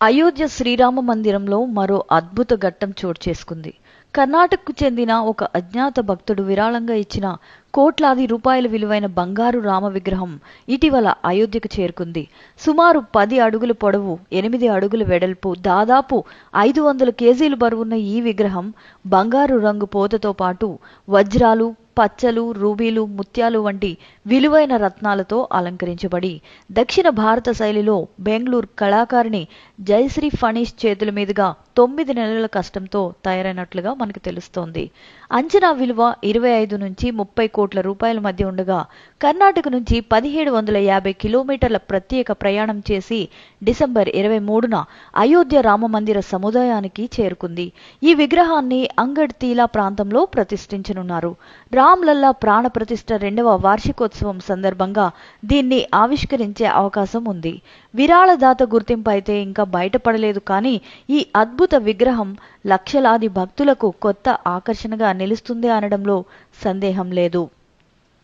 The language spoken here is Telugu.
అయోధ్య శ్రీరామ మందిరంలో మరో అద్భుత ఘట్టం చోటు చేసుకుంది. కర్ణాటకకు చెందిన ఒక అజ్ఞాత భక్తుడు విరాళంగా ఇచ్చిన కోట్లాది రూపాయల విలువైన బంగారు రామ విగ్రహం ఇటీవల అయోధ్యకు చేరుకుంది. సుమారు 10 అడుగుల పొడవు, 8 అడుగుల వెడల్పు, దాదాపు 500 కేజీలు బరువున్న ఈ విగ్రహం బంగారు రంగు పోతతో పాటు వజ్రాలు, పచ్చలు, రూబీలు, ముత్యాలు వంటి విలువైన రత్నాలతో అలంకరించబడి దక్షిణ భారత శైలిలో బెంగళూరు కళాకారిణి జయశ్రీ ఫణీష్ చేతుల మీదుగా 9 నెలల కష్టంతో తయారైనట్లుగా మనకు తెలుస్తోంది. అంచనా విలువ 25 నుంచి 30 కోట్ల రూపాయల మధ్య ఉండగా కర్ణాటక నుంచి 1750 కిలోమీటర్ల ప్రత్యేక ప్రయాణం చేసి డిసెంబర్ 23న అయోధ్య రామమందిర సముదాయానికి చేరుకుంది. ఈ విగ్రహాన్ని అంగడ్ తీలా ప్రాంతంలో ప్రతిష్ఠించనున్నారు. రామ్లల్లా ప్రాణ ప్రతిష్ఠ 2వ వార్షికోత్సవం సందర్భంగా దీన్ని ఆవిష్కరించే అవకాశం ఉంది. విరాళదాత గుర్తింపు అయితే ఇంకా బయటపడలేదు, కానీ ఈ అద్భుత విగ్రహం లక్షలాది భక్తులకు కొత్త ఆకర్షణగా నిలుస్తుంది అనడంలో సందేహం లేదు.